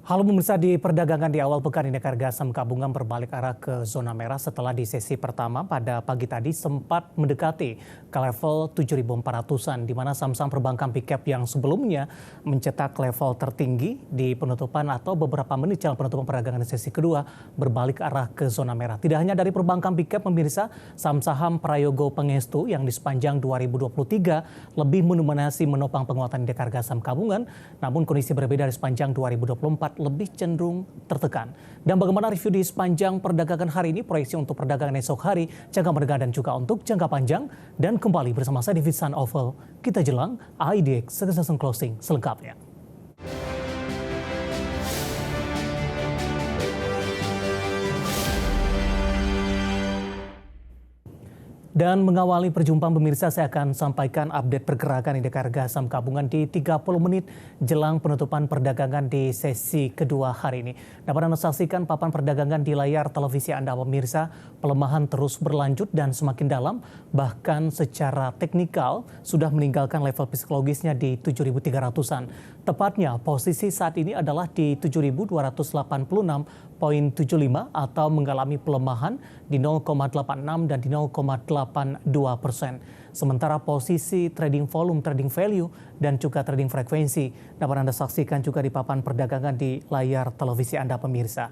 Halo pemirsa, di perdagangan di awal pekan indeks harga saham gabungan berbalik arah ke zona merah setelah di sesi pertama pada pagi tadi sempat mendekati ke level 7.400-an, di mana saham-saham perbankan big cap yang sebelumnya mencetak level tertinggi di penutupan atau beberapa menit jelang penutupan perdagangan di sesi kedua berbalik arah ke zona merah. Tidak hanya dari perbankan big cap pemirsa, saham-saham Prayogo Pangestu yang di sepanjang 2023 lebih mendominasi menopang penguatan indeks harga saham gabungan, namun kondisi berbeda di sepanjang 2024 lebih cenderung tertekan. Dan bagaimana review di sepanjang perdagangan hari ini, proyeksi untuk perdagangan esok hari, jangka menengah dan juga untuk jangka panjang. Dan kembali bersama saya di Visan Oval, kita jelang IDX Session Closing selengkapnya. Dan mengawali perjumpaan pemirsa, saya akan sampaikan update pergerakan indeks harga saham gabungan di 30 menit jelang penutupan perdagangan di sesi kedua hari ini. Dapat Anda saksikan papan perdagangan di layar televisi Anda pemirsa, pelemahan terus berlanjut dan semakin dalam, bahkan secara teknikal sudah meninggalkan level psikologisnya di 7.300-an. Tepatnya posisi saat ini adalah di 7.286,75 atau mengalami pelemahan di 0,86 dan di 0,82%. Sementara posisi trading volume, trading value, dan juga trading frekuensi dapat Anda saksikan juga di papan perdagangan di layar televisi Anda pemirsa.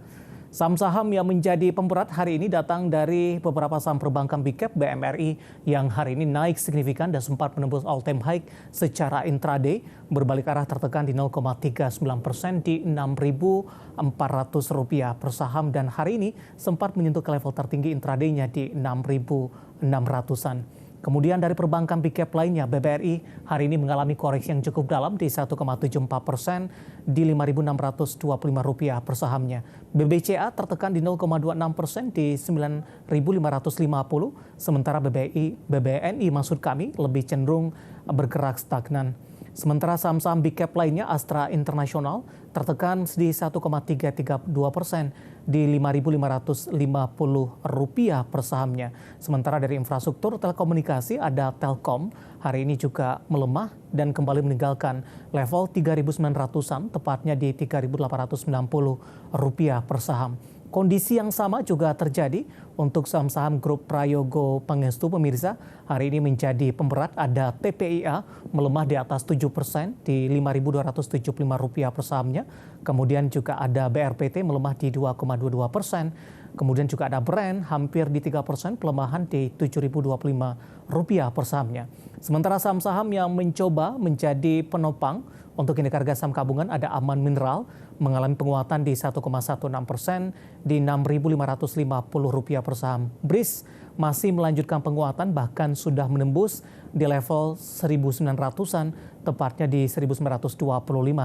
Saham-saham yang menjadi pemberat hari ini datang dari beberapa saham perbankan big cap BMRI yang hari ini naik signifikan dan sempat menembus all time high secara intraday, berbalik arah tertekan di 0,39% di Rp6.400 per saham, dan hari ini sempat menyentuh ke level tertinggi intraday-nya di 6.600-an. Kemudian dari perbankan big cap lainnya, BBRI hari ini mengalami koreksi yang cukup dalam di 1,74% di Rp5.625 per sahamnya. BBCA tertekan di 0,26% di 9.550, sementara BBNI maksud kami lebih cenderung bergerak stagnan. Sementara saham-saham big cap lainnya, Astra International tertekan di 1,332% di Rp5.550 per sahamnya. Sementara dari infrastruktur telekomunikasi ada Telkom, hari ini juga melemah dan kembali meninggalkan level 3.900-an, tepatnya di Rp3.890 per saham. Kondisi yang sama juga terjadi untuk saham-saham grup Prayogo Pangestu pemirsa. Hari ini menjadi pemberat, ada TPIA melemah di atas 7% di Rp5.275 per sahamnya. Kemudian juga ada BRPT melemah di 2,22%. Kemudian juga ada Brand hampir di 3%, pelemahan di Rp7.025 per sahamnya. Sementara saham-saham yang mencoba menjadi penopang untuk indeks harga saham gabungan ada Aman Mineral mengalami penguatan di 1,16% di Rp6.550 per saham. BRIS masih melanjutkan penguatan, bahkan sudah menembus di level 1.900-an, tepatnya di 1.925.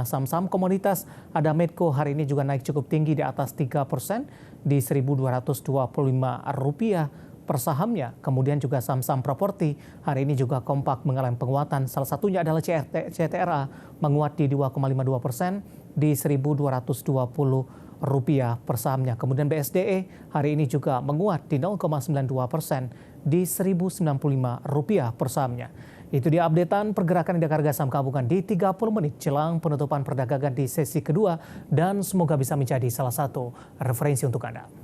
Saham-saham komoditas ada Medco hari ini juga naik cukup tinggi di atas 3% di Rp1.225 per sahamnya. Kemudian juga saham-saham properti hari ini juga kompak mengalami penguatan. Salah satunya adalah CTRA menguat di 2,52% di Rp1.220 per sahamnya. Kemudian BSDE hari ini juga menguat di 0,92% di Rp1.095 per sahamnya. Itu dia updatean pergerakan indeks harga saham gabungan di 30 menit jelang penutupan perdagangan di sesi kedua, dan semoga bisa menjadi salah satu referensi untuk Anda.